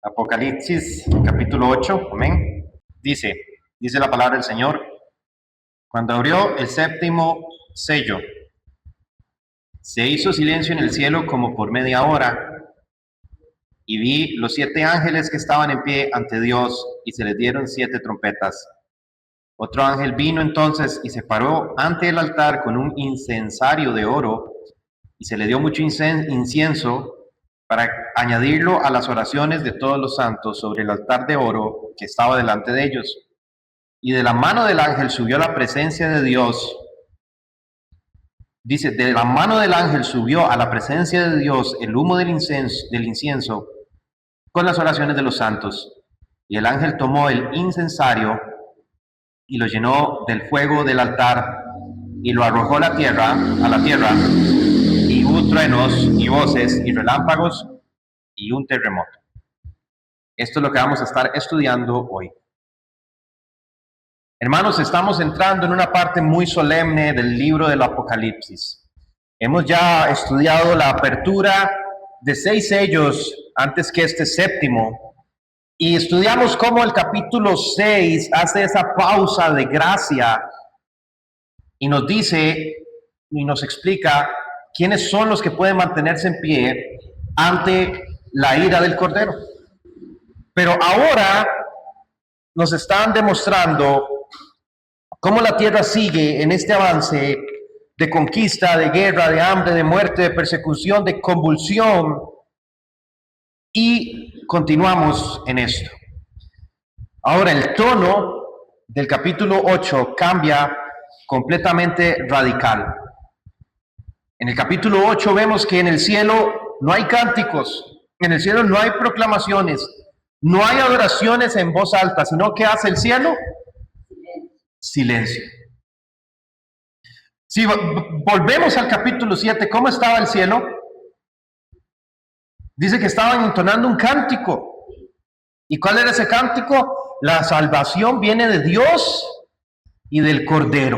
Apocalipsis capítulo 8, amén. Dice la palabra del Señor: cuando abrió el séptimo sello, se hizo silencio en el cielo como por media hora, y vi los 7 ángeles que estaban en pie ante Dios, y se les dieron 7 trompetas. Otro ángel vino entonces y se paró ante el altar con un incensario de oro, y se le dio mucho incienso para añadirlo a las oraciones de todos los santos sobre el altar de oro que estaba delante de ellos. Y de la mano del ángel subió a la presencia de Dios. Dice, de la mano del ángel subió a la presencia de Dios el humo del incienso con las oraciones de los santos. Y el ángel tomó el incensario y lo llenó del fuego del altar y lo arrojó a la tierra, y hubo truenos y voces y relámpagos y un terremoto. Esto es lo que vamos a estar estudiando hoy. Hermanos, estamos entrando en una parte muy solemne del libro del Apocalipsis. Hemos ya estudiado la apertura de 6 sellos antes que este séptimo, y estudiamos cómo el capítulo 6 hace esa pausa de gracia y nos dice y nos explica quiénes son los que pueden mantenerse en pie ante la ira del Cordero. Pero ahora nos están demostrando cómo la tierra sigue en este avance de conquista, de guerra, de hambre, de muerte, de persecución, de convulsión, y continuamos en esto. Ahora el tono del capítulo 8 cambia completamente radical. En el capítulo 8 vemos que en el cielo no hay cánticos, en el cielo no hay proclamaciones, no hay adoraciones en voz alta, sino que hace el cielo silencio. Si volvemos al capítulo 7, ¿cómo estaba el cielo? Dice que estaban entonando un cántico. ¿Y cuál era ese cántico? La salvación viene de Dios y del Cordero.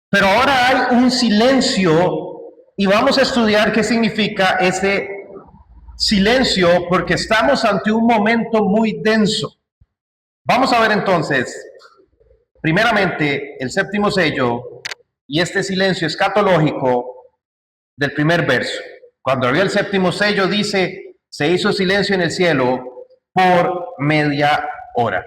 Pero ahora hay un silencio y vamos a estudiar qué significa ese silencio, porque estamos ante un momento muy denso. Vamos a ver entonces, primeramente, el séptimo sello y este silencio escatológico del primer verso. Cuando abrió el séptimo sello, dice, se hizo silencio en el cielo por media hora.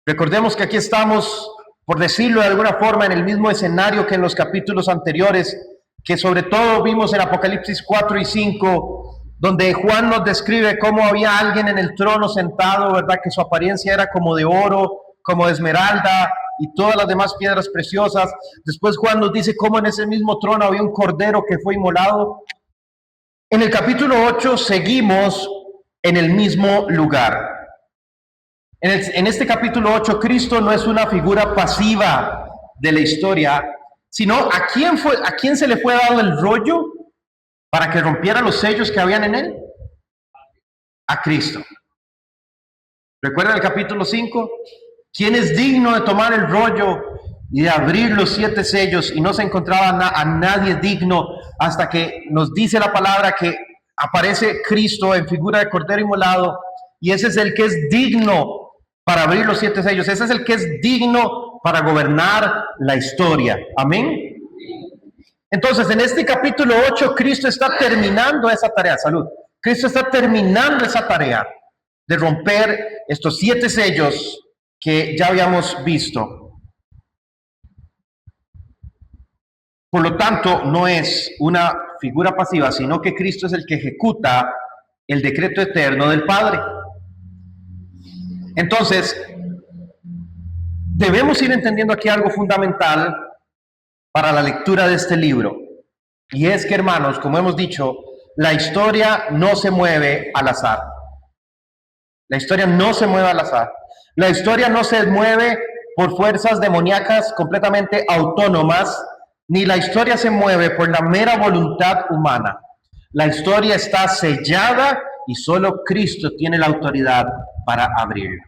Recordemos que aquí estamos, por decirlo de alguna forma, en el mismo escenario que en los capítulos anteriores, que sobre todo vimos en Apocalipsis 4 y 5, donde Juan nos describe cómo había alguien en el trono sentado, ¿verdad? Que su apariencia era como de oro, como de esmeralda y todas las demás piedras preciosas. Después Juan nos dice cómo en ese mismo trono había un cordero que fue inmolado. En el capítulo 8 seguimos en el mismo lugar. En este capítulo 8, Cristo no es una figura pasiva de la historia, sino ¿a quién se le fue dado el rollo para que rompiera los sellos que habían en él? A Cristo. ¿Recuerdan el capítulo 5? ¿Quién es digno de tomar el rollo y de abrir los 7 sellos? Y no se encontraba a nadie digno hasta que nos dice la palabra que aparece Cristo en figura de cordero inmolado, y ese es el que es digno para abrir los 7 sellos. Ese es el que es digno para gobernar la historia. Amén. Entonces, en este capítulo 8, Cristo está terminando esa tarea. Salud. Cristo está terminando esa tarea de romper estos 7 sellos que ya habíamos visto. Por lo tanto, no es una figura pasiva, sino que Cristo es el que ejecuta el decreto eterno del Padre. Entonces, debemos ir entendiendo aquí algo fundamental para la lectura de este libro. Y es que, hermanos, como hemos dicho, la historia no se mueve al azar. La historia no se mueve al azar. La historia no se mueve por fuerzas demoníacas completamente autónomas, ni la historia se mueve por la mera voluntad humana. La historia está sellada y solo Cristo tiene la autoridad para abrirla.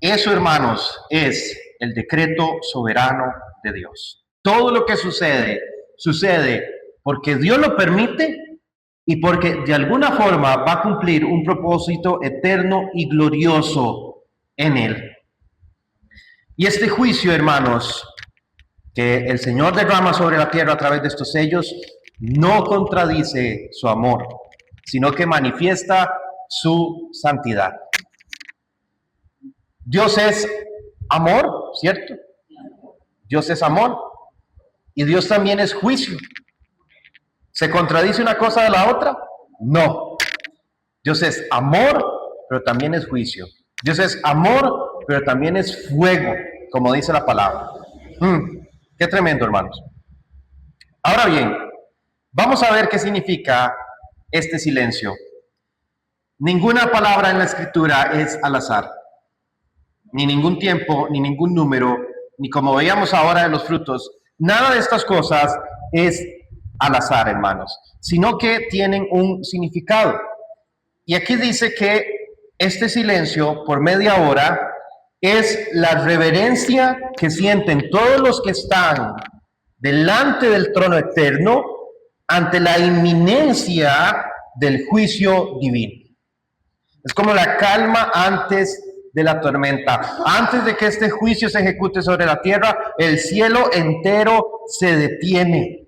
Eso, hermanos, es el decreto soberano de Dios. Todo lo que sucede, sucede porque Dios lo permite y porque de alguna forma va a cumplir un propósito eterno y glorioso en él. Y este juicio, hermanos, que el Señor derrama sobre la tierra a través de estos sellos, no contradice su amor, sino que manifiesta su santidad. Dios es amor, ¿cierto? Dios es amor y Dios también es juicio. ¿Se contradice una cosa de la otra? No. Dios es amor, pero también es juicio. Dios es amor, pero también es fuego, como dice la palabra. Qué tremendo, hermanos. Ahora bien, vamos a ver qué significa este silencio. Ninguna palabra en la Escritura es al azar. Ni ningún tiempo, ni ningún número, ni como veíamos ahora en los frutos. Nada de estas cosas es al azar, hermanos, sino que tienen un significado. Y aquí dice que este silencio por media hora es la reverencia que sienten todos los que están delante del trono eterno ante la inminencia del juicio divino. Es como la calma antes de la tormenta. Antes de que este juicio se ejecute sobre la tierra, el cielo entero se detiene.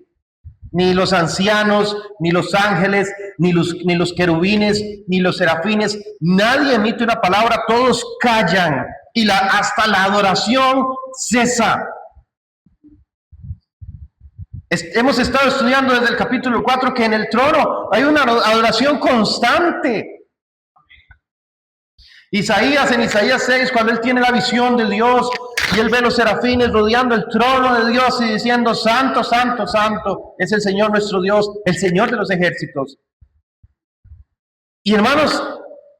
Ni los ancianos, ni los ángeles, ni los querubines, ni los serafines, nadie emite una palabra, todos callan y hasta la adoración cesa. Hemos estado estudiando desde el capítulo 4 que en el trono hay una adoración constante. Isaías, en Isaías 6, cuando él tiene la visión de Dios y él ve los serafines rodeando el trono de Dios y diciendo: santo, santo, santo es el Señor nuestro Dios, el Señor de los ejércitos. Y hermanos,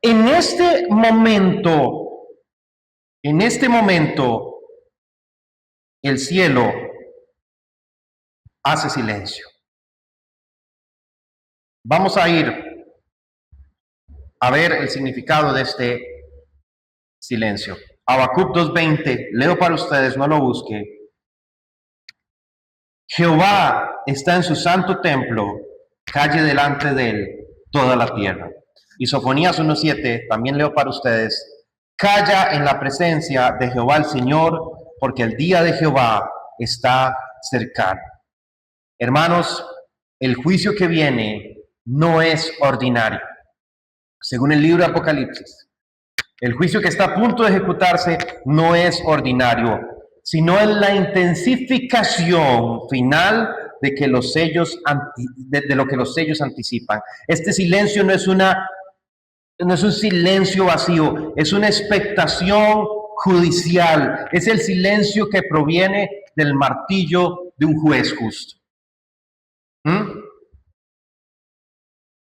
en este momento, el cielo hace silencio. Vamos a ir a ver el significado de este silencio. Habacuc 2:20, leo para ustedes, no lo busque. Jehová está en su santo templo, calle delante de él toda la tierra. Y Sofonías 1:7, también leo para ustedes. Calla en la presencia de Jehová el Señor, porque el día de Jehová está cercano. Hermanos, el juicio que viene no es ordinario. Según el libro de Apocalipsis, el juicio que está a punto de ejecutarse no es ordinario, sino es la intensificación final de que los sellos de lo que los sellos anticipan. Este silencio no es un silencio vacío, es una expectación judicial, es el silencio que proviene del martillo de un juez justo.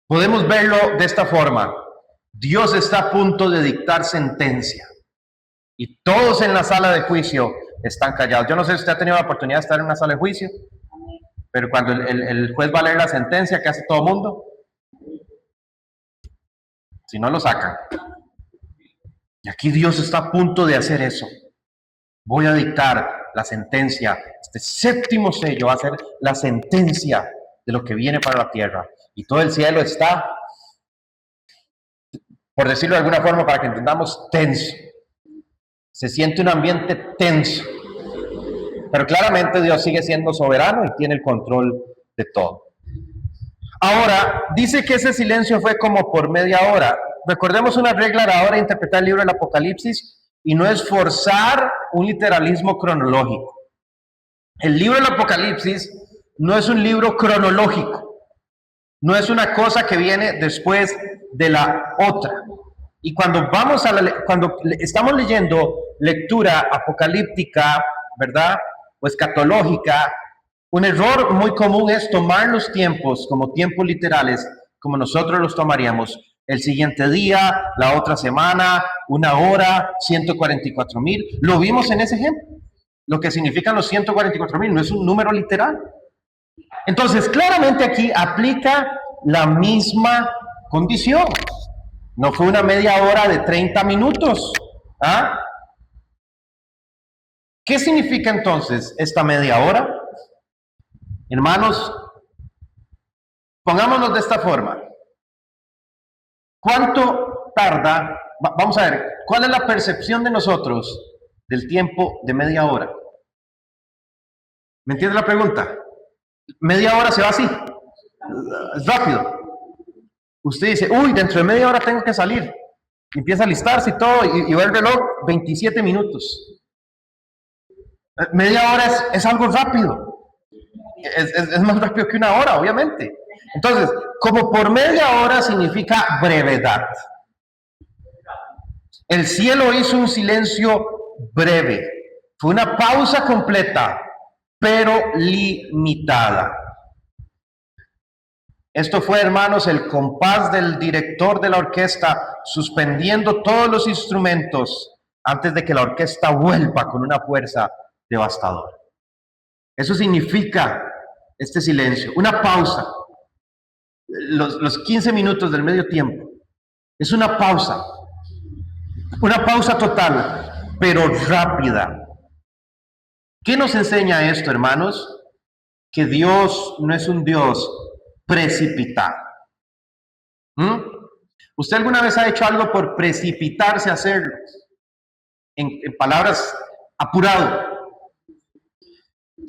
Podemos verlo de esta forma. Dios está a punto de dictar sentencia y todos en la sala de juicio están callados. Yo no sé si usted ha tenido la oportunidad de estar en una sala de juicio, pero cuando el juez va a leer la sentencia, ¿qué hace todo el mundo? Si no, lo sacan. Y aquí Dios está a punto de hacer eso. Voy a dictar la sentencia. Este séptimo sello va a ser la sentencia de lo que viene para la tierra. Y todo el cielo está, por decirlo de alguna forma para que entendamos, tenso. Se siente un ambiente tenso. Pero claramente Dios sigue siendo soberano y tiene el control de todo. Ahora, dice que ese silencio fue como por media hora. Recordemos una regla a la hora de interpretar el libro del Apocalipsis, y no es forzar un literalismo cronológico. El libro del Apocalipsis no es un libro cronológico. No es una cosa que viene después de la otra. Y cuando cuando estamos leyendo lectura apocalíptica, ¿verdad? O escatológica, un error muy común es tomar los tiempos como tiempos literales, como nosotros los tomaríamos. El siguiente día, la otra semana, una hora, 144,000. Lo vimos en ese ejemplo. Lo que significan los 144,000 no es un número literal. Entonces, claramente aquí aplica la misma condición. No fue una media hora de 30 minutos. ¿Ah? ¿Qué significa entonces esta media hora? Hermanos, pongámonos de esta forma. ¿Cuánto tarda? Vamos a ver, ¿cuál es la percepción de nosotros del tiempo de media hora? ¿Me entiende la pregunta? Media hora se va así, es rápido. Usted dice, uy, dentro de media hora tengo que salir. Empieza a alistarse y todo, y va el reloj 27 minutos. Media hora es algo rápido. Es más rápido que una hora, obviamente. Entonces, como por media hora significa brevedad. El cielo hizo un silencio breve. Fue una pausa completa, pero limitada. Esto fue, hermanos, el compás del director de la orquesta suspendiendo todos los instrumentos antes de que la orquesta vuelva con una fuerza devastadora. Eso significa este silencio, una pausa. Los 15 minutos del medio tiempo es una pausa total, pero rápida. ¿Qué nos enseña esto, hermanos? Que Dios no es un Dios precipitado. ¿Usted alguna vez ha hecho algo por precipitarse a hacerlo? En palabras, apurado.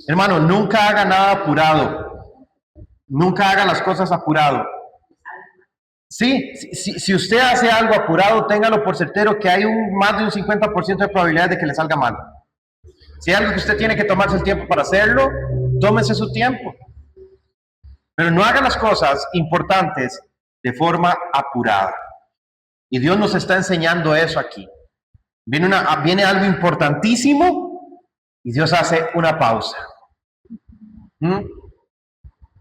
Hermano, nunca haga nada apurado. Nunca haga las cosas apurado. Sí, si usted hace algo apurado, téngalo por certero que hay más de un 50% de probabilidad de que le salga mal. Si hay algo que usted tiene que tomarse el tiempo para hacerlo, tómese su tiempo. Pero no haga las cosas importantes de forma apurada. Y Dios nos está enseñando eso aquí. Viene algo importantísimo y Dios hace una pausa.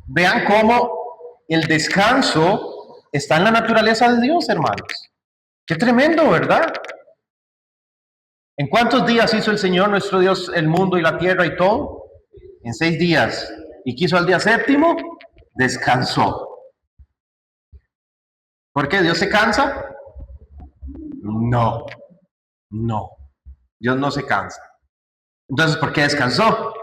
Vean cómo el descanso está en la naturaleza de Dios, hermanos. Qué tremendo, ¿verdad? ¿En cuántos días hizo el Señor nuestro Dios el mundo y la tierra y todo? En 6 días. ¿Y quiso al día séptimo? Descansó. ¿Por qué? ¿Dios se cansa? No. Dios no se cansa. Entonces, ¿por qué descansó?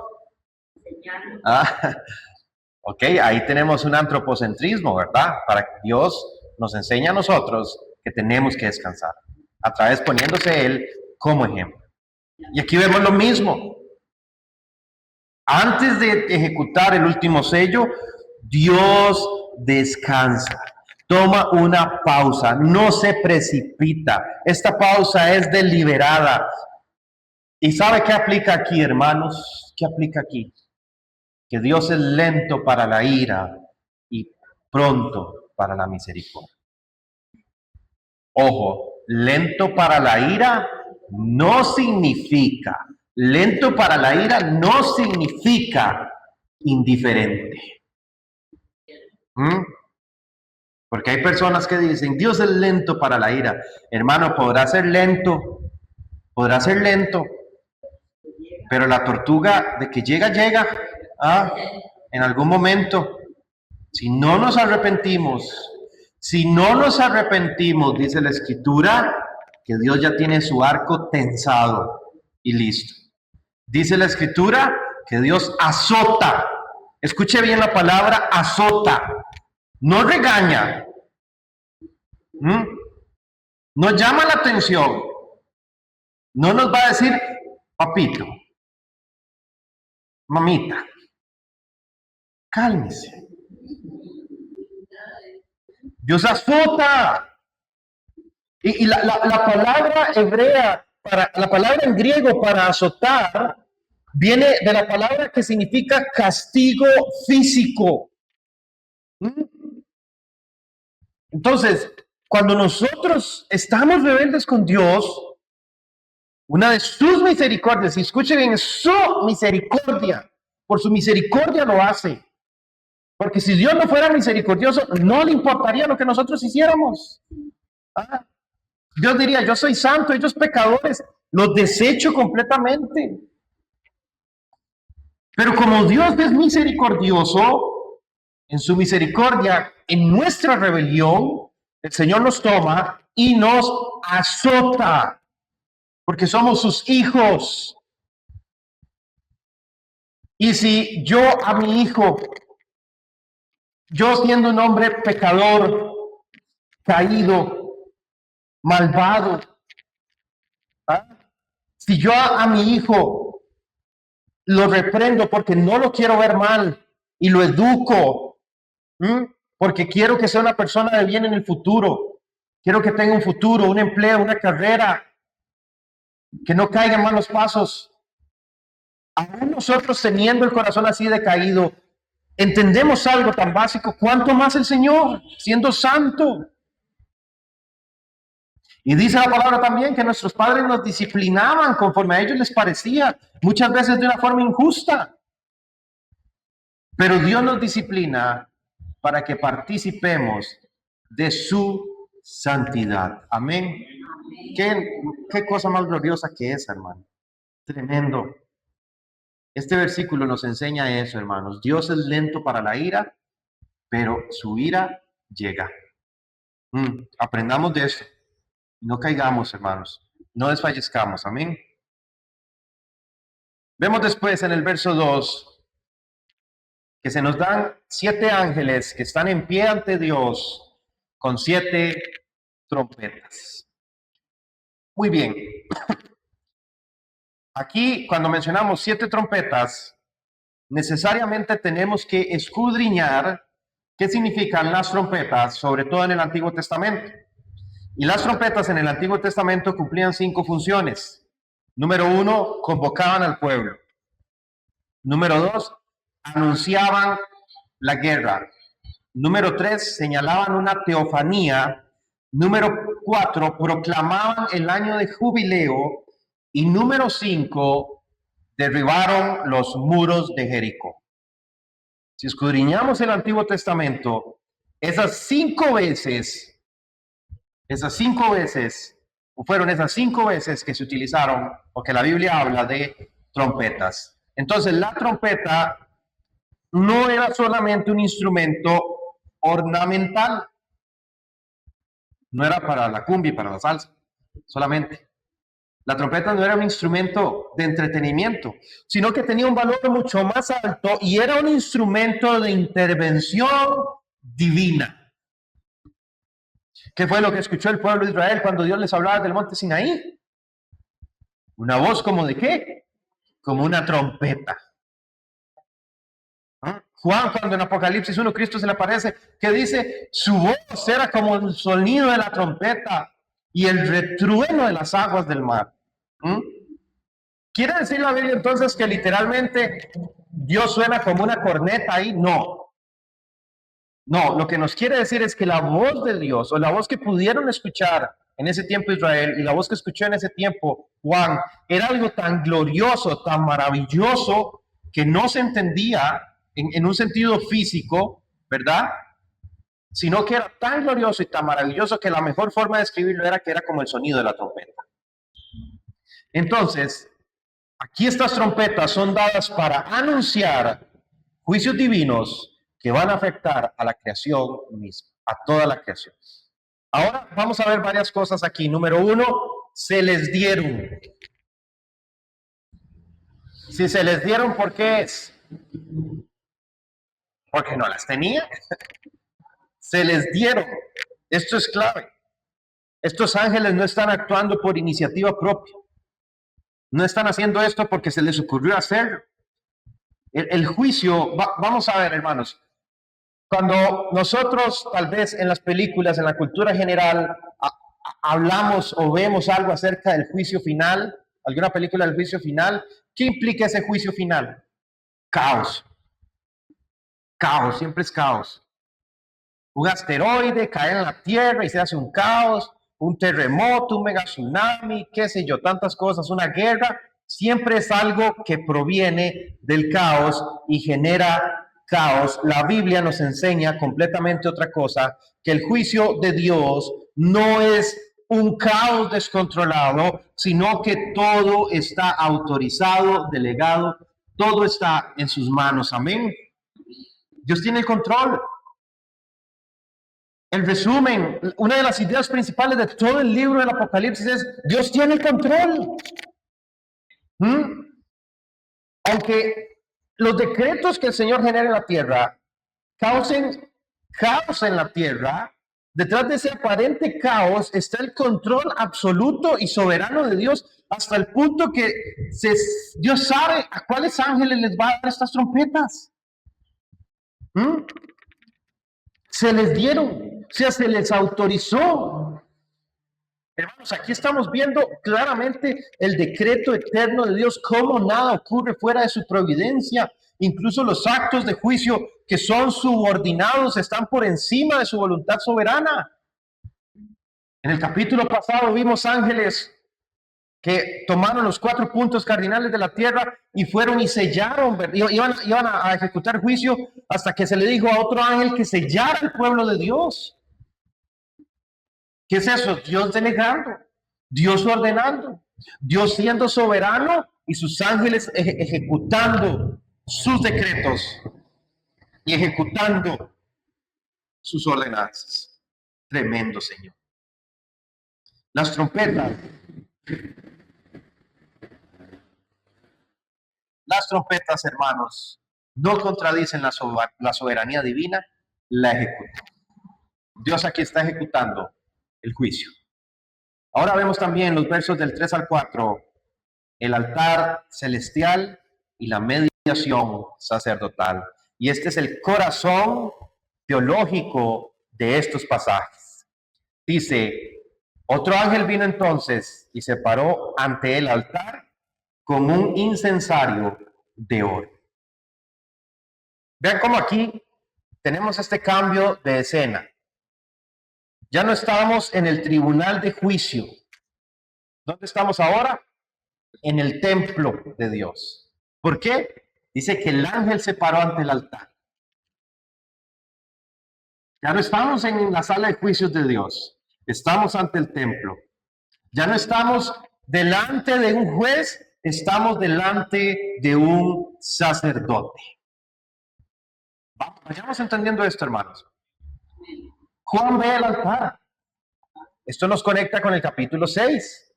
Ok, ahí tenemos un antropocentrismo, ¿verdad? Para que Dios nos enseña a nosotros que tenemos que descansar, a través poniéndose Él como ejemplo. Y aquí vemos lo mismo. Antes de ejecutar el último sello, Dios descansa. Toma una pausa, no se precipita. Esta pausa es deliberada. ¿Y sabe qué aplica aquí, hermanos? ¿Qué aplica aquí? Que Dios es lento para la ira y pronto para la misericordia. Ojo, lento para la ira no significa indiferente. Porque hay personas que dicen, Dios es lento para la ira. Hermano, podrá ser lento, pero la tortuga de que llega, en algún momento. Si no nos arrepentimos, dice la Escritura, que Dios ya tiene su arco tensado y listo. Dice la Escritura que Dios azota. Escuche bien la palabra azota. No regaña. No llama la atención. No nos va a decir, papito, mamita, cálmese. Dios azota. Y la palabra hebrea, la palabra en griego para azotar, viene de la palabra que significa castigo físico. Entonces, cuando nosotros estamos rebeldes con Dios, una de sus misericordias, y escuchen bien, su misericordia, por su misericordia lo hace. Porque si Dios no fuera misericordioso, no le importaría lo que nosotros hiciéramos. Dios diría, yo soy santo, ellos pecadores, los desecho completamente. Pero como Dios es misericordioso, en su misericordia, en nuestra rebelión, el Señor nos toma y nos azota, porque somos sus hijos. Y si yo a mi hijo, yo siendo un hombre pecador, caído, malvado. ¿Ah? Si yo a mi hijo lo reprendo porque no lo quiero ver mal y lo educo, porque quiero que sea una persona de bien en el futuro, quiero que tenga un futuro, un empleo, una carrera, que no caiga en malos pasos. Aún nosotros teniendo el corazón así decaído, entendemos algo tan básico, ¿cuánto más el Señor, siendo santo? Y dice la palabra también que nuestros padres nos disciplinaban conforme a ellos les parecía, muchas veces de una forma injusta. Pero Dios nos disciplina para que participemos de su santidad. Amén. Qué cosa más gloriosa que es, hermano. Tremendo. Este versículo nos enseña eso, hermanos. Dios es lento para la ira, pero su ira llega. Aprendamos de eso. No caigamos, hermanos. No desfallezcamos. Amén. Vemos después en el verso 2 que se nos dan 7 ángeles que están en pie ante Dios con 7 trompetas. Muy bien. Aquí, cuando mencionamos 7 trompetas, necesariamente tenemos que escudriñar qué significan las trompetas, sobre todo en el Antiguo Testamento. Y las trompetas en el Antiguo Testamento cumplían 5 funciones. Número 1, convocaban al pueblo. Número 2, anunciaban la guerra. Número 3, señalaban una teofanía. Número 4, proclamaban el año de jubileo. Y número 5, derribaron los muros de Jericó. Si escudriñamos el Antiguo Testamento, esas 5 veces, fueron esas 5 veces que se utilizaron, porque la Biblia habla de trompetas. Entonces, la trompeta no era solamente un instrumento ornamental, no era para la cumbia y para la salsa, solamente. La trompeta no era un instrumento de entretenimiento, sino que tenía un valor mucho más alto y era un instrumento de intervención divina. ¿Qué fue lo que escuchó el pueblo de Israel cuando Dios les hablaba del monte Sinaí? Una voz como de qué? Como una trompeta. Juan, cuando en Apocalipsis 1 Cristo se le aparece, que dice, su voz era como el sonido de la trompeta y el retrueno de las aguas del mar. ¿Quiere decir la Biblia entonces que literalmente Dios suena como una corneta ahí? No. No, lo que nos quiere decir es que la voz de Dios, o la voz que pudieron escuchar en ese tiempo Israel, y la voz que escuchó en ese tiempo Juan, era algo tan glorioso, tan maravilloso, que no se entendía en un sentido físico, ¿verdad? Sino que era tan glorioso y tan maravilloso que la mejor forma de describirlo era que era como el sonido de la trompeta. Entonces, aquí estas trompetas son dadas para anunciar juicios divinos que van a afectar a la creación misma, a toda la creación. Ahora vamos a ver varias cosas aquí. Número 1, se les dieron. Si se les dieron, ¿por qué es? Porque no las tenía. Se les dieron. Esto es clave. Estos ángeles no están actuando por iniciativa propia. No están haciendo esto porque se les ocurrió hacerlo. El juicio, vamos a ver, hermanos, cuando nosotros tal vez en las películas, en la cultura general, hablamos o vemos algo acerca del juicio final, alguna película del juicio final, ¿qué implica ese juicio final? Caos. Caos, siempre es caos. Un asteroide cae en la Tierra y se hace un caos, un terremoto, un mega tsunami, qué sé yo, tantas cosas, una guerra, siempre es algo que proviene del caos y genera caos. La Biblia nos enseña completamente otra cosa, que el juicio de Dios no es un caos descontrolado, sino que todo está autorizado, delegado, todo está en sus manos. Amén. Dios tiene el control. El resumen, una de las ideas principales de todo el libro del Apocalipsis es, Dios tiene el control. Aunque los decretos que el Señor genera en la tierra causen caos en la tierra, Detrás de ese aparente caos está el control absoluto y soberano de Dios, hasta el punto que Dios sabe a cuáles ángeles les va a dar estas trompetas. ¿Mm? Se les dieron, o sea, se les autorizó. Hermanos, aquí estamos viendo claramente el decreto eterno de Dios, cómo nada ocurre fuera de su providencia. Incluso los actos de juicio que son subordinados están por encima de su voluntad soberana. En el capítulo pasado vimos ángeles que tomaron los 4 puntos cardinales de la tierra y fueron y sellaron, iban a ejecutar juicio hasta que se le dijo a otro ángel que sellara el pueblo de Dios. ¿Qué es eso? Dios delegando, Dios ordenando, Dios siendo soberano y sus ángeles ejecutando sus decretos y ejecutando sus ordenanzas. Tremendo, Señor. Las trompetas. Las trompetas, hermanos, no contradicen la soberanía divina, la ejecutan. Dios aquí está ejecutando el juicio. Ahora vemos también los versos del 3 al 4, el altar celestial y la mediación sacerdotal. Y este es el corazón teológico de estos pasajes. Dice, otro ángel vino entonces y se paró ante el altar con un incensario de oro. Vean cómo aquí tenemos este cambio de escena. Ya no estábamos en el tribunal de juicio. ¿Dónde estamos ahora? En el templo de Dios. ¿Por qué? Dice que el ángel se paró ante el altar. Ya no estamos en la sala de juicios de Dios. Estamos ante el templo. Ya no estamos delante de un juez, estamos delante de un sacerdote. Vayamos entendiendo esto, hermanos. Juan ve el altar. Esto nos conecta con el capítulo 6.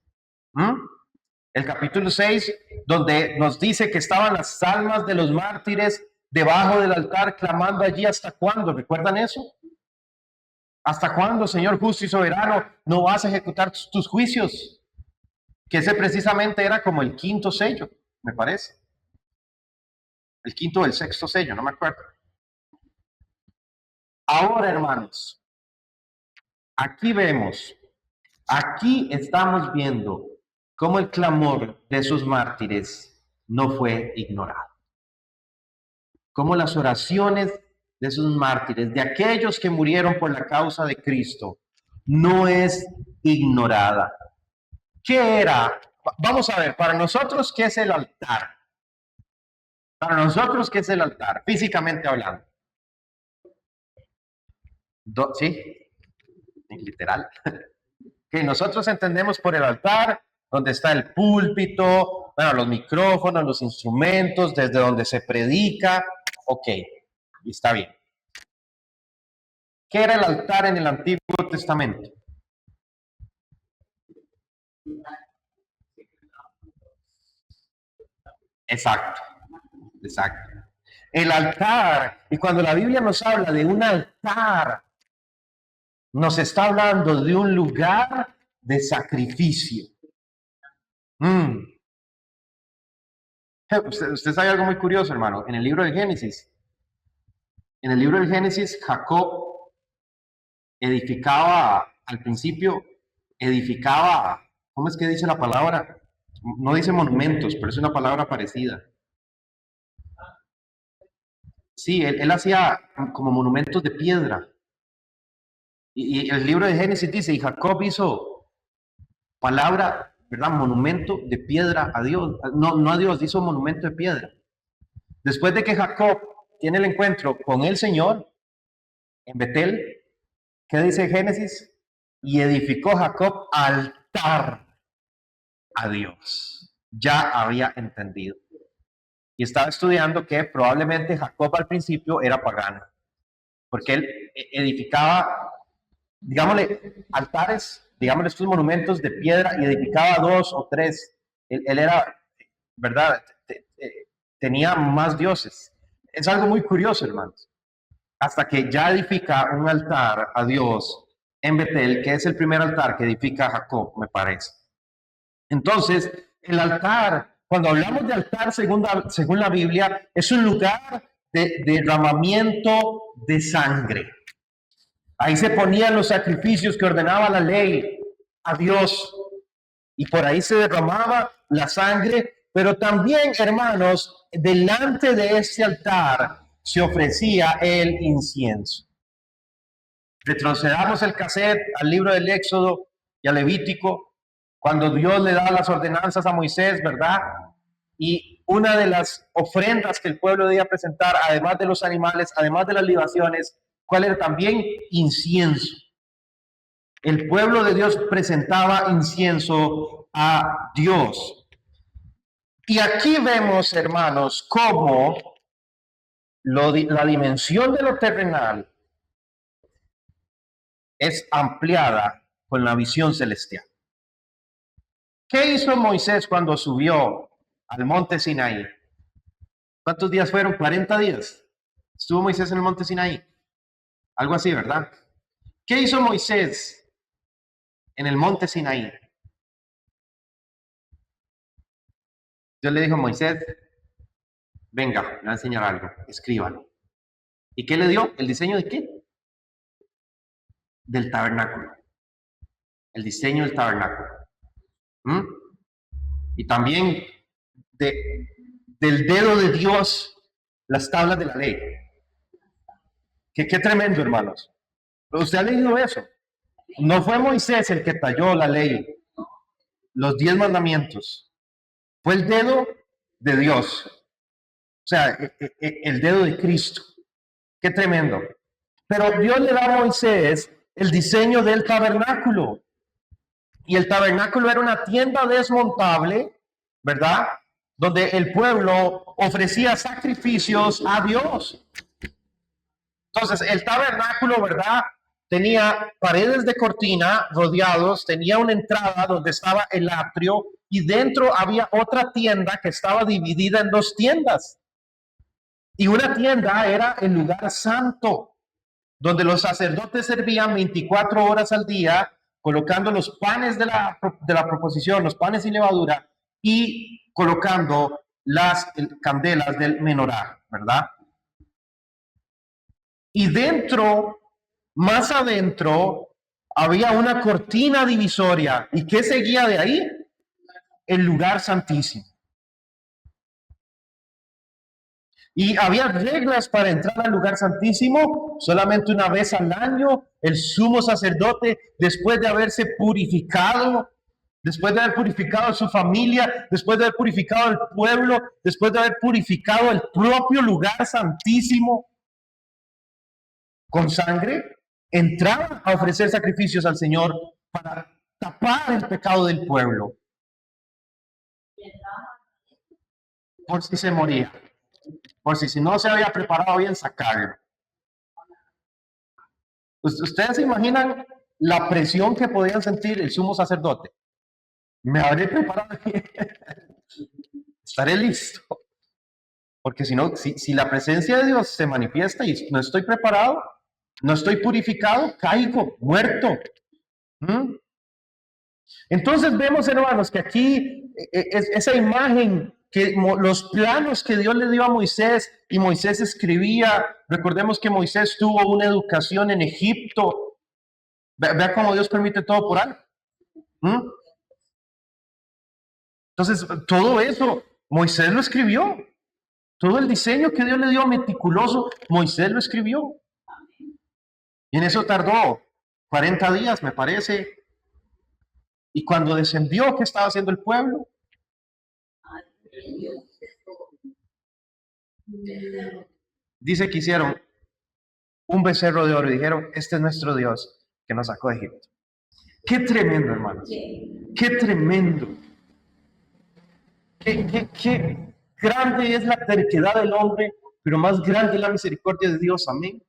El capítulo 6, donde nos dice que estaban las almas de los mártires debajo del altar clamando allí. ¿Hasta cuándo? ¿Recuerdan eso? ¿Hasta cuándo, Señor justo y soberano, no vas a ejecutar tus juicios? Que ese precisamente era como el 5.º sello, me parece. El 5.º o el 6.º sello, no me acuerdo. Ahora, hermanos, aquí estamos viendo cómo el clamor de esos mártires no fue ignorado. Cómo las oraciones de esos mártires, de aquellos que murieron por la causa de Cristo, no es ignorada. ¿Qué era? Vamos a ver, para nosotros, ¿qué es el altar? Para nosotros, ¿qué es el altar? Físicamente hablando. ¿Sí? Literal. Que nosotros entendemos por el altar, donde está el púlpito, bueno, los micrófonos, los instrumentos, desde donde se predica. Ok, está bien. ¿Qué era el altar en el Antiguo Testamento? Exacto. El altar, y cuando la Biblia nos habla de un altar, nos está hablando de un lugar de sacrificio. Usted sabe algo muy curioso, hermano. En el libro del Génesis, Jacob edificaba, al principio, ¿cómo es que dice la palabra? No dice monumentos, pero es una palabra parecida. Sí, él hacía como monumentos de piedra. Y el libro de Génesis dice, y Jacob hizo palabra, ¿verdad? Monumento de piedra a Dios. No a Dios, hizo monumento de piedra. Después de que Jacob tiene el encuentro con el Señor en Betel, ¿qué dice Génesis? Y edificó Jacob altar a Dios. Ya había entendido. Y estaba estudiando que probablemente Jacob al principio era pagano, porque él edificaba, digámosle, altares, digámosle, estos monumentos de piedra, y edificaba 2 o 3. Él era, ¿verdad? Tenía más dioses. Es algo muy curioso, hermanos. Hasta que ya edifica un altar a Dios en Betel, que es el primer altar que edifica Jacob, me parece. Entonces, el altar, cuando hablamos de altar según la Biblia, es un lugar de derramamiento de sangre. Ahí se ponían los sacrificios que ordenaba la ley a Dios y por ahí se derramaba la sangre, pero también, hermanos, delante de ese altar se ofrecía el incienso. Retrocedamos el cassette al libro del Éxodo y al Levítico, cuando Dios le da las ordenanzas a Moisés, ¿verdad? Y una de las ofrendas que el pueblo debía presentar, además de los animales, además de las libaciones, ¿cuál era también? Incienso. El pueblo de Dios presentaba incienso a Dios. Y aquí vemos, hermanos, cómo la dimensión de lo terrenal es ampliada con la visión celestial. ¿Qué hizo Moisés cuando subió al monte Sinaí? ¿Cuántos días fueron? 40 días. Estuvo Moisés en el monte Sinaí. Algo así, ¿verdad? ¿Qué hizo Moisés en el monte Sinaí? Dios le dijo a Moisés, venga, le voy a enseñar algo, escríbalo. ¿Y qué le dio? ¿El diseño de qué? Del tabernáculo. El diseño del tabernáculo. Y también del dedo de Dios, las tablas de la ley. Qué tremendo, hermanos. ¿Usted ha leído eso? No fue Moisés el que talló la ley, los 10 mandamientos. Fue el dedo de Dios. O sea, el dedo de Cristo. Qué tremendo. Pero Dios le da a Moisés el diseño del tabernáculo. Y el tabernáculo era una tienda desmontable, ¿verdad? Donde el pueblo ofrecía sacrificios a Dios. Entonces, el tabernáculo, ¿verdad? Tenía paredes de cortina rodeados, tenía una entrada donde estaba el atrio y dentro había otra tienda que estaba dividida en 2 tiendas. Y una tienda era el lugar santo, donde los sacerdotes servían 24 horas al día, colocando los panes de la proposición, los panes sin levadura, y colocando las candelas del menorá, ¿verdad? Y dentro, más adentro, había una cortina divisoria. ¿Y qué seguía de ahí? El lugar santísimo. Y había reglas para entrar al lugar santísimo. Solamente una vez al año, el sumo sacerdote, después de haberse purificado, después de haber purificado a su familia, después de haber purificado al pueblo, después de haber purificado el propio lugar santísimo con sangre, entraba a ofrecer sacrificios al Señor para tapar el pecado del pueblo. Por si se moría. Por si no se había preparado bien, sacarlo. ¿Ustedes se imaginan la presión que podían sentir el sumo sacerdote? Me habré preparado bien. Estaré listo. Porque si no, si la presencia de Dios se manifiesta y no estoy preparado, no estoy purificado, caigo, muerto. Entonces vemos, hermanos, que aquí esa imagen, que los planos que Dios le dio a Moisés y Moisés escribía. Recordemos que Moisés tuvo una educación en Egipto. Vea cómo Dios permite todo por algo. Entonces, todo eso Moisés lo escribió. Todo el diseño que Dios le dio meticuloso, Moisés lo escribió. Y en eso tardó 40 días, me parece. Y cuando descendió, ¿qué estaba haciendo el pueblo? Dice que hicieron un becerro de oro y dijeron, este es nuestro Dios que nos sacó de Egipto. Qué tremendo, hermanos. Qué tremendo. Qué grande es la terquedad del hombre, pero más grande es la misericordia de Dios. Amén.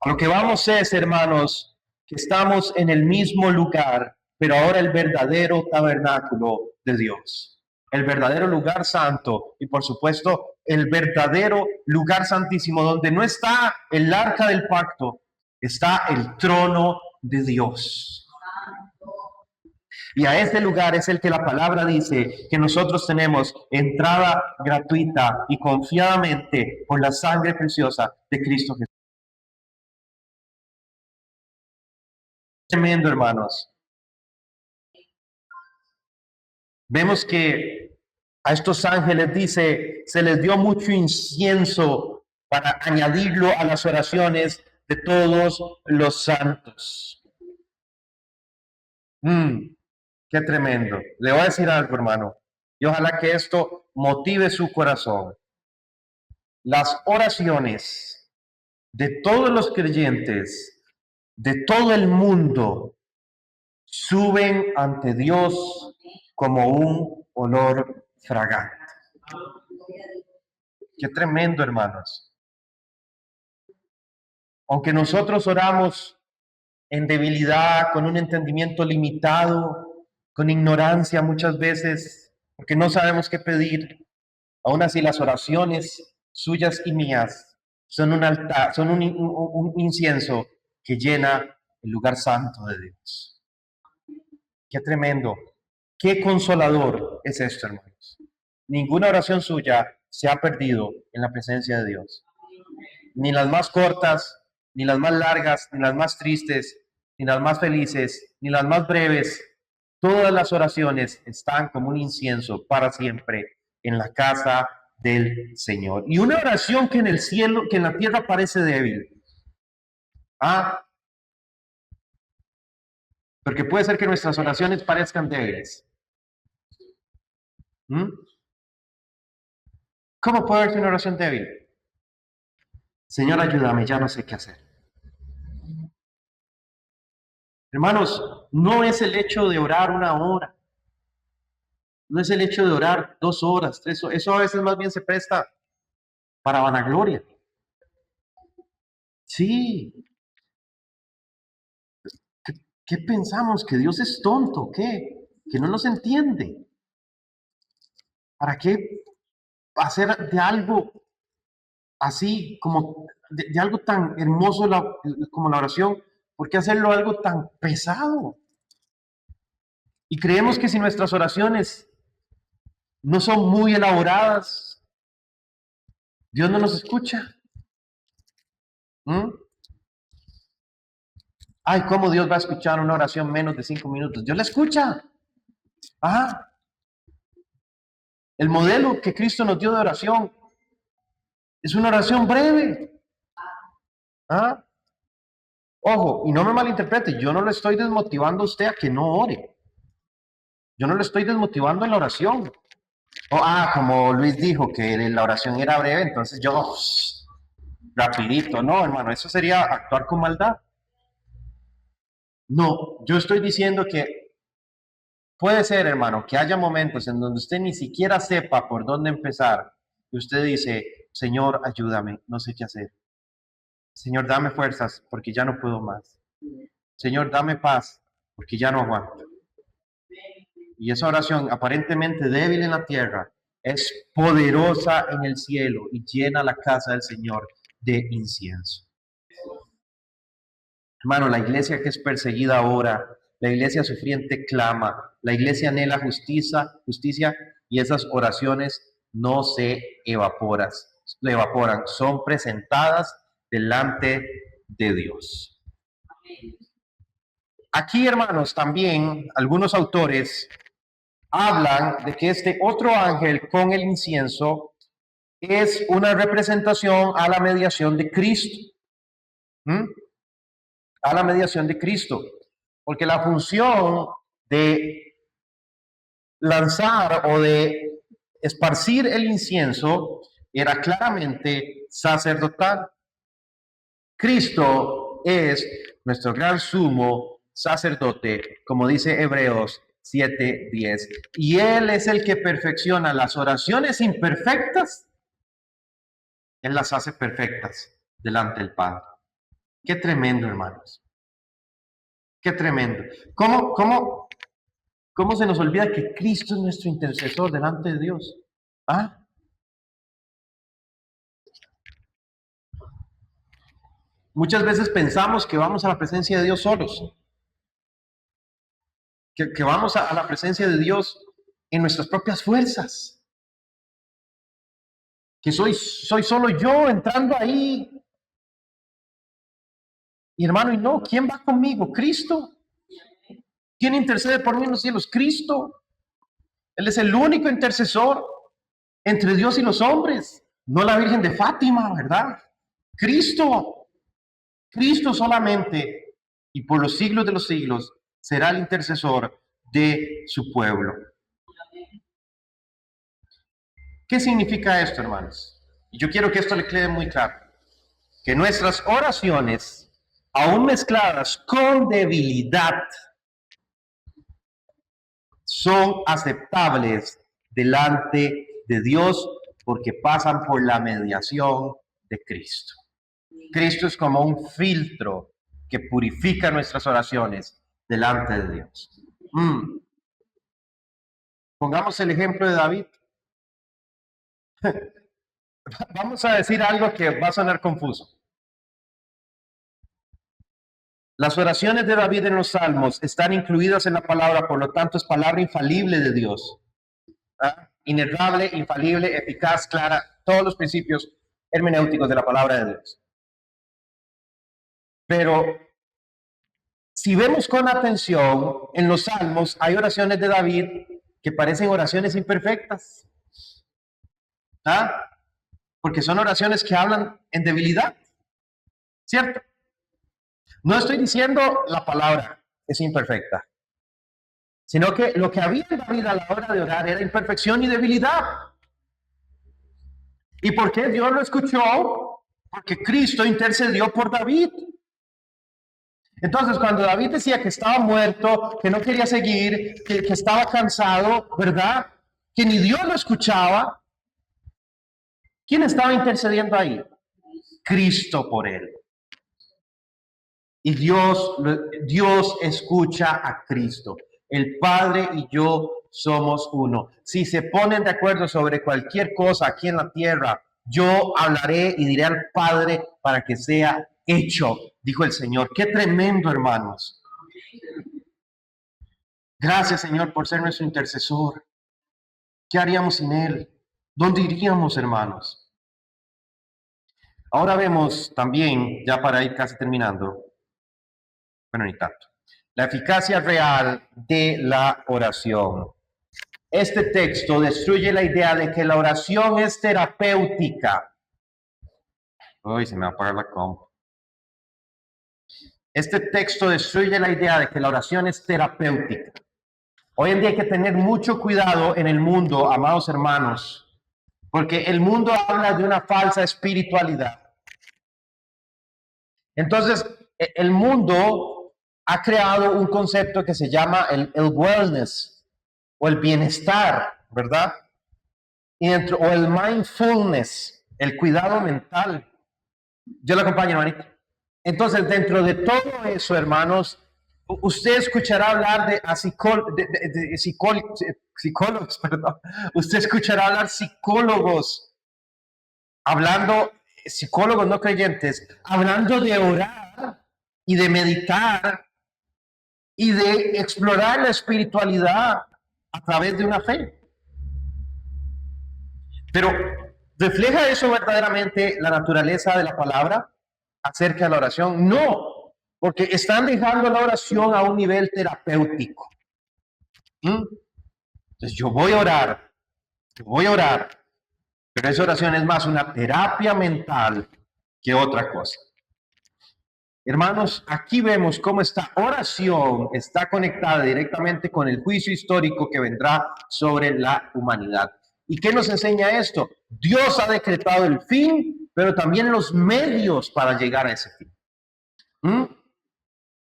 A lo que vamos es, hermanos, que estamos en el mismo lugar, pero ahora el verdadero tabernáculo de Dios. El verdadero lugar santo y, por supuesto, el verdadero lugar santísimo, donde no está el arca del pacto, está el trono de Dios. Y a este lugar es el que la palabra dice que nosotros tenemos entrada gratuita y confiadamente por la sangre preciosa de Cristo Jesús. Tremendo, hermanos. Vemos que a estos ángeles dice, se les dio mucho incienso para añadirlo a las oraciones de todos los santos. Qué tremendo. Le voy a decir algo, hermano, y ojalá que esto motive su corazón. Las oraciones de todos los creyentes, de todo el mundo, suben ante Dios como un olor fragante. Qué tremendo, hermanos. Aunque nosotros oramos en debilidad, con un entendimiento limitado, con ignorancia muchas veces, porque no sabemos qué pedir, aún así las oraciones suyas y mías son un altar, son un incienso que llena el lugar santo de Dios. Qué tremendo, qué consolador es esto, hermanos. Ninguna oración suya se ha perdido en la presencia de Dios. Ni las más cortas, ni las más largas, ni las más tristes, ni las más felices, ni las más breves. Todas las oraciones están como un incienso para siempre en la casa del Señor. Y una oración que en el cielo, que en la tierra parece débil. Porque puede ser que nuestras oraciones parezcan débiles. ¿Cómo puede ser una oración débil? Señor, ayúdame, ya no sé qué hacer. Hermanos, no es el hecho de orar 1 hora. No es el hecho de orar 2 horas, 3 horas. Eso a veces más bien se presta para vanagloria. Sí. ¿Qué pensamos? ¿Que Dios es tonto? ¿Qué? ¿Que no nos entiende? ¿Para qué hacer de algo así, como de algo tan hermoso como la oración? ¿Por qué hacerlo algo tan pesado? Y creemos que si nuestras oraciones no son muy elaboradas, Dios no nos escucha. Ay, ¿cómo Dios va a escuchar una oración menos de 5 minutos? Dios la escucha. El modelo que Cristo nos dio de oración es una oración breve. Ojo, y no me malinterprete, yo no le estoy desmotivando a usted a que no ore. Yo no le estoy desmotivando en la oración. Como Luis dijo que la oración era breve, entonces yo rapidito. No, hermano, eso sería actuar con maldad. No, yo estoy diciendo que puede ser, hermano, que haya momentos en donde usted ni siquiera sepa por dónde empezar y usted dice, Señor, ayúdame, no sé qué hacer. Señor, dame fuerzas porque ya no puedo más. Señor, dame paz porque ya no aguanto. Y esa oración aparentemente débil en la tierra es poderosa en el cielo y llena la casa del Señor de incienso. Hermano, la iglesia que es perseguida ahora, la iglesia sufriente clama, la iglesia anhela justicia y esas oraciones no se evaporan, son presentadas delante de Dios. Aquí, hermanos, también algunos autores hablan de que este otro ángel con el incienso es una representación a la mediación de Cristo. A la mediación de Cristo. Porque la función de lanzar o de esparcir el incienso era claramente sacerdotal. Cristo es nuestro gran sumo sacerdote, como dice Hebreos 7:10. Y Él es el que perfecciona las oraciones imperfectas. Él las hace perfectas delante del Padre. Qué tremendo, hermanos. Qué tremendo. ¿Cómo se nos olvida que Cristo es nuestro intercesor delante de Dios? Muchas veces pensamos que vamos a la presencia de Dios solos, que vamos a la presencia de Dios en nuestras propias fuerzas, que soy solo yo entrando ahí. Y hermano, y no, ¿quién va conmigo? Cristo. ¿Quién intercede por mí en los cielos? Cristo. Él es el único intercesor entre Dios y los hombres, no la Virgen de Fátima, ¿verdad? Cristo, Cristo solamente, y por los siglos de los siglos, será el intercesor de su pueblo. ¿Qué significa esto, hermanos? Y yo quiero que esto le quede muy claro, que nuestras oraciones, aún mezcladas con debilidad, son aceptables delante de Dios porque pasan por la mediación de Cristo. Cristo es como un filtro que purifica nuestras oraciones delante de Dios. Pongamos el ejemplo de David. Vamos a decir algo que va a sonar confuso. Las oraciones de David en los Salmos están incluidas en la palabra, por lo tanto es palabra infalible de Dios. ¿Ah? Inerrable, infalible, eficaz, clara, todos los principios hermenéuticos de la palabra de Dios. Pero si vemos con atención, en los Salmos hay oraciones de David que parecen oraciones imperfectas. ¿Ah? Porque son oraciones que hablan en debilidad, ¿cierto? No estoy diciendo la palabra es imperfecta, sino que lo que había en David a la hora de orar era imperfección y debilidad. ¿Y por qué Dios lo escuchó? Porque Cristo intercedió por David. Entonces, cuando David decía que estaba muerto, que no quería seguir, que estaba cansado, ¿verdad? Que ni Dios lo escuchaba, ¿quién estaba intercediendo ahí? Cristo por él. Y Dios escucha a Cristo. El Padre y yo somos uno. Si se ponen de acuerdo sobre cualquier cosa aquí en la tierra, yo hablaré y diré al Padre para que sea hecho, dijo el Señor. Qué tremendo, hermanos. Gracias, Señor, por ser nuestro intercesor. ¿Qué haríamos sin Él? ¿Dónde iríamos, hermanos? Ahora vemos también, ya para ir casi terminando, bueno, ni tanto, la eficacia real de la oración. Este texto destruye la idea de que la oración es terapéutica. Uy, se me va a apagar la comp. Este texto destruye la idea de que la oración es terapéutica. Hoy en día hay que tener mucho cuidado en el mundo, amados hermanos, porque el mundo habla de una falsa espiritualidad. Entonces, el mundo ha creado un concepto que se llama el wellness o el bienestar, ¿verdad? O el mindfulness, el cuidado mental. Yo le acompaño, hermanita. Entonces, dentro de todo eso, hermanos, usted escuchará hablar de psicólogos, perdón. Usted escuchará hablar psicólogos no creyentes, hablando de orar y de meditar y de explorar la espiritualidad a través de una fe. Pero ¿refleja eso verdaderamente la naturaleza de la palabra acerca de la oración? No, porque están dejando la oración a un nivel terapéutico. Entonces yo voy a orar, pero esa oración es más una terapia mental que otra cosa. Hermanos, aquí vemos cómo esta oración está conectada directamente con el juicio histórico que vendrá sobre la humanidad. ¿Y qué nos enseña esto? Dios ha decretado el fin, pero también los medios para llegar a ese fin.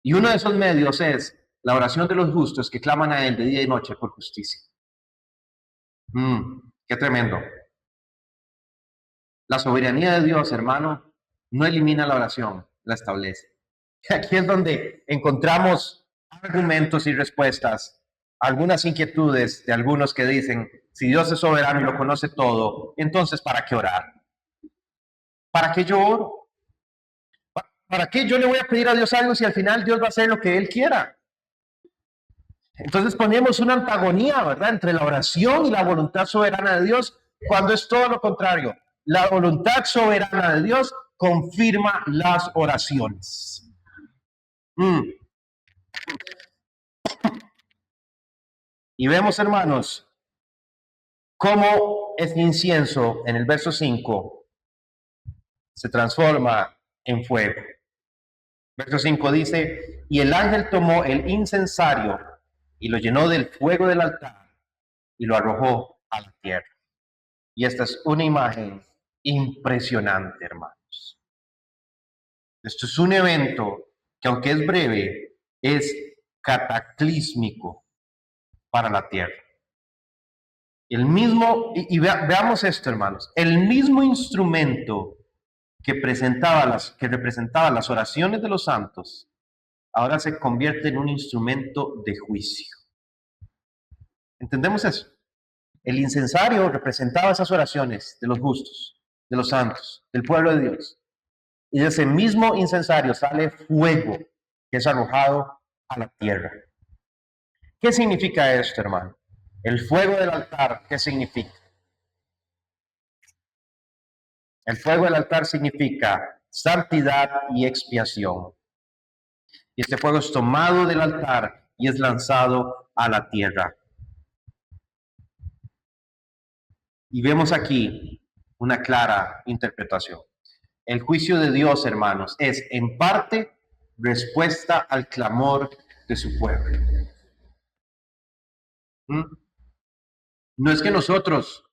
Y uno de esos medios es la oración de los justos que claman a Él de día y noche por justicia. Qué tremendo. La soberanía de Dios, hermano, no elimina la oración, la establece. Aquí es donde encontramos argumentos y respuestas, algunas inquietudes de algunos que dicen, si Dios es soberano y lo conoce todo, entonces ¿para qué orar? ¿Para qué yo oro? ¿Para qué yo le voy a pedir a Dios algo si al final Dios va a hacer lo que Él quiera? Entonces ponemos una antagonía, ¿verdad?, entre la oración y la voluntad soberana de Dios, cuando es todo lo contrario. La voluntad soberana de Dios confirma las oraciones. Y vemos, hermanos, cómo este incienso en el verso 5 se transforma en fuego. Verso 5 dice, y el ángel tomó el incensario y lo llenó del fuego del altar y lo arrojó a la tierra. Y esta es una imagen impresionante, hermanos. Esto es un evento que, aunque es breve, es cataclísmico para la tierra. El mismo, veamos esto, hermanos, el mismo instrumento que representaba las oraciones de los santos, ahora se convierte en un instrumento de juicio. ¿Entendemos eso? El incensario representaba esas oraciones de los justos, de los santos, del pueblo de Dios. Y de ese mismo incensario sale fuego que es arrojado a la tierra. ¿Qué significa esto, hermano? El fuego del altar, ¿qué significa? El fuego del altar significa santidad y expiación. Y este fuego es tomado del altar y es lanzado a la tierra. Y vemos aquí una clara interpretación. El juicio de Dios, hermanos, es en parte respuesta al clamor de su pueblo. No es que nosotros,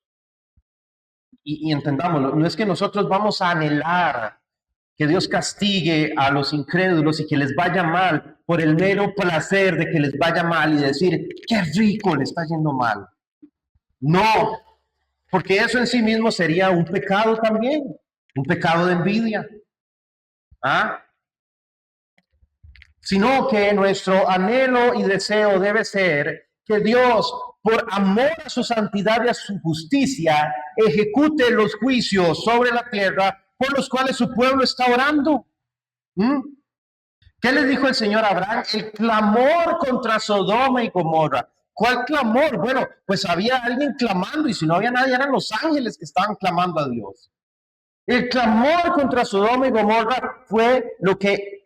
y entendámoslo, no es que nosotros vamos a anhelar que Dios castigue a los incrédulos y que les vaya mal por el mero placer de que les vaya mal y decir, qué rico, le está yendo mal. No, porque eso en sí mismo sería un pecado también, un pecado de envidia. Sino que nuestro anhelo y deseo debe ser que Dios, por amor a su santidad y a su justicia, ejecute los juicios sobre la tierra por los cuales su pueblo está orando. ¿Qué le dijo el Señor a Abraham? El clamor contra Sodoma y Gomorra. ¿Cuál clamor? Bueno, pues había alguien clamando, y si no había nadie, eran los ángeles que estaban clamando a Dios. El clamor contra Sodoma y Gomorra fue lo que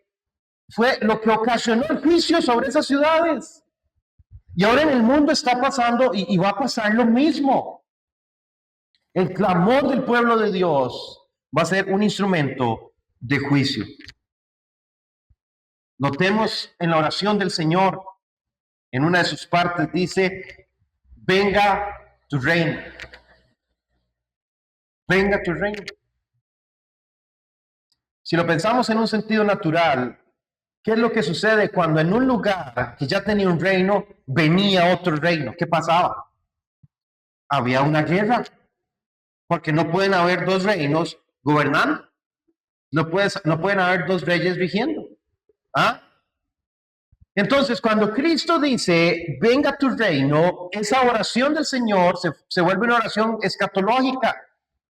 ocasionó el juicio sobre esas ciudades. Y ahora en el mundo está pasando y va a pasar lo mismo. El clamor del pueblo de Dios va a ser un instrumento de juicio. Notemos en la oración del Señor, en una de sus partes dice, venga tu reino. Venga tu reino. Si lo pensamos en un sentido natural, ¿qué es lo que sucede cuando en un lugar que ya tenía un reino, venía otro reino? ¿Qué pasaba? Había una guerra, porque no pueden haber dos reinos gobernando. No pueden haber dos reyes rigiendo. Entonces, cuando Cristo dice, venga tu reino, esa oración del Señor se vuelve una oración escatológica,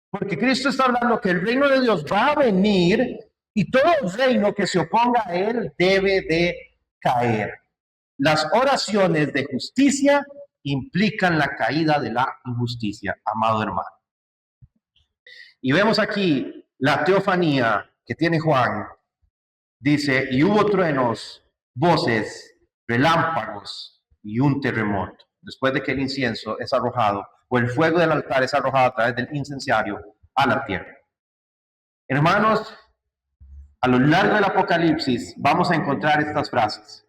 porque Cristo está hablando que el reino de Dios va a venir y todo reino que se oponga a él debe de caer. Las oraciones de justicia implican la caída de la injusticia, amado hermano. Y vemos aquí la teofanía que tiene Juan. Dice, y hubo truenos, voces, relámpagos y un terremoto. Después de que el incienso es arrojado, o el fuego del altar es arrojado a través del incenciario a la tierra. Hermanos, a lo largo del Apocalipsis vamos a encontrar estas frases.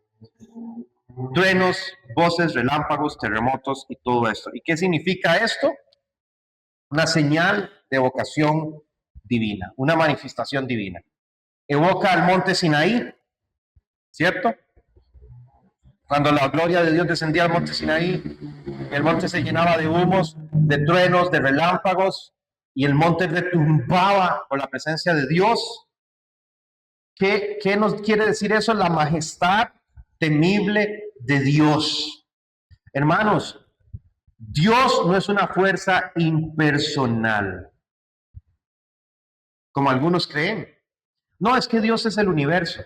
Truenos, voces, relámpagos, terremotos y todo esto. ¿Y qué significa esto? Una señal de evocación divina, una manifestación divina. Evoca al monte Sinaí, ¿cierto? Cuando la gloria de Dios descendía al monte Sinaí, el monte se llenaba de humos, de truenos, de relámpagos, y el monte retumbaba por la presencia de Dios. ¿Qué nos quiere decir eso? La majestad temible de Dios. Hermanos, Dios no es una fuerza impersonal, como algunos creen. No, es que Dios es el universo.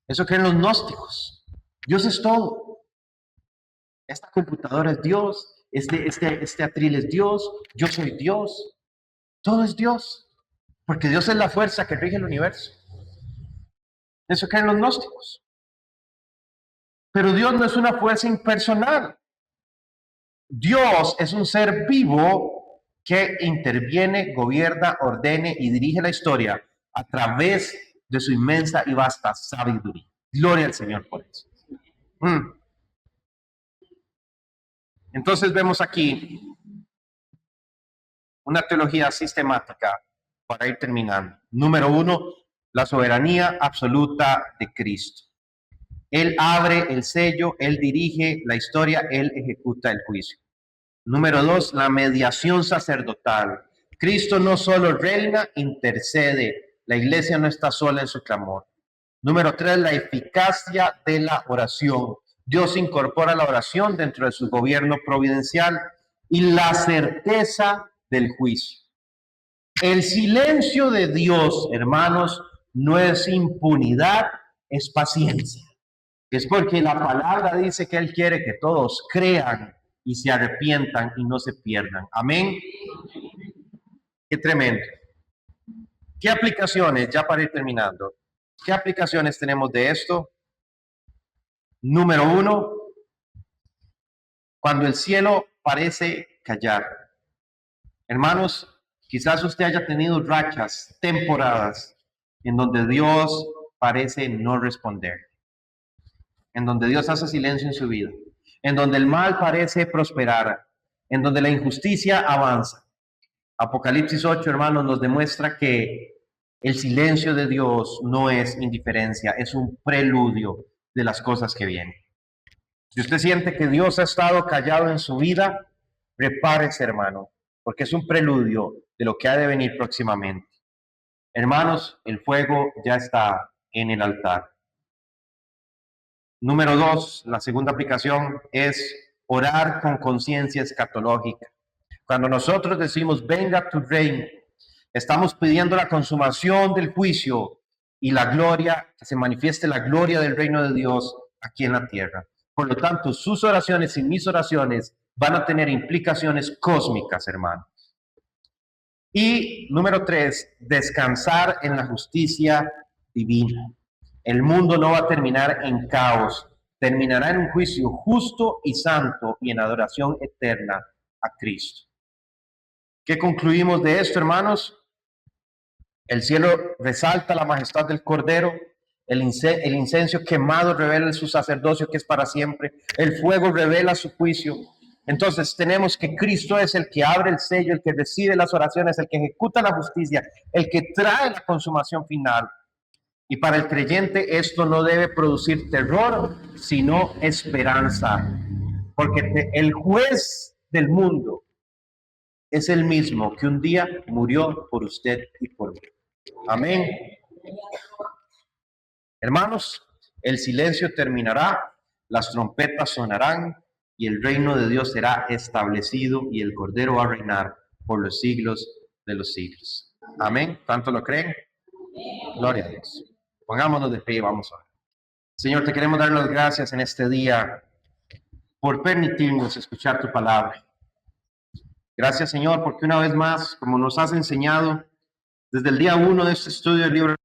Eso creen los gnósticos. Dios es todo. Esta computadora es Dios, este atril es Dios, yo soy Dios. Todo es Dios. Porque Dios es la fuerza que rige el universo. Eso creen los gnósticos. Pero Dios no es una fuerza impersonal. Dios es un ser vivo que interviene, gobierna, ordene y dirige la historia a través de su inmensa y vasta sabiduría. Gloria al Señor por eso. Entonces vemos aquí una teología sistemática para ir terminando. Número 1, la soberanía absoluta de Cristo. Él abre el sello, Él dirige la historia, Él ejecuta el juicio. Número 2, la mediación sacerdotal. Cristo no solo reina, intercede. La iglesia no está sola en su clamor. Número 3, la eficacia de la oración. Dios incorpora la oración dentro de su gobierno providencial y la certeza del juicio. El silencio de Dios, hermanos, no es impunidad, es paciencia. Es porque la palabra dice que Él quiere que todos crean y se arrepientan y no se pierdan. Amén. Qué tremendo. ¿Qué aplicaciones, ya para ir terminando, qué aplicaciones tenemos de esto? Número 1, cuando el cielo parece callar. Hermanos, quizás usted haya tenido rachas, temporadas, en donde Dios parece no responder, en donde Dios hace silencio en su vida, en donde el mal parece prosperar, en donde la injusticia avanza. Apocalipsis 8, hermanos, nos demuestra que el silencio de Dios no es indiferencia, es un preludio de las cosas que vienen. Si usted siente que Dios ha estado callado en su vida, prepárese, hermano, porque es un preludio de lo que ha de venir próximamente. Hermanos, el fuego ya está en el altar. Número 2, la segunda aplicación es orar con conciencia escatológica. Cuando nosotros decimos, venga tu reino, estamos pidiendo la consumación del juicio y la gloria, que se manifieste la gloria del reino de Dios aquí en la tierra. Por lo tanto, sus oraciones y mis oraciones van a tener implicaciones cósmicas, hermanos. Y número 3, descansar en la justicia divina. El mundo no va a terminar en caos, terminará en un juicio justo y santo y en adoración eterna a Cristo. ¿Qué concluimos de esto, hermanos? El cielo resalta la majestad del Cordero, el incenso quemado revela su sacerdocio que es para siempre, el fuego revela su juicio. Entonces tenemos que Cristo es el que abre el sello, el que recibe las oraciones, el que ejecuta la justicia, el que trae la consumación final. Y para el creyente esto no debe producir terror, sino esperanza, porque el juez del mundo es el mismo que un día murió por usted y por mí. Amén. Hermanos, el silencio terminará, las trompetas sonarán y el reino de Dios será establecido y el Cordero va a reinar por los siglos de los siglos. Amén. ¿Tanto lo creen? Gloria a Dios. Pongámonos de pie y vamos a ver. Señor, te queremos dar las gracias en este día por permitirnos escuchar tu palabra. Gracias, Señor, porque una vez más, como nos has enseñado desde el día 1 de este estudio del libro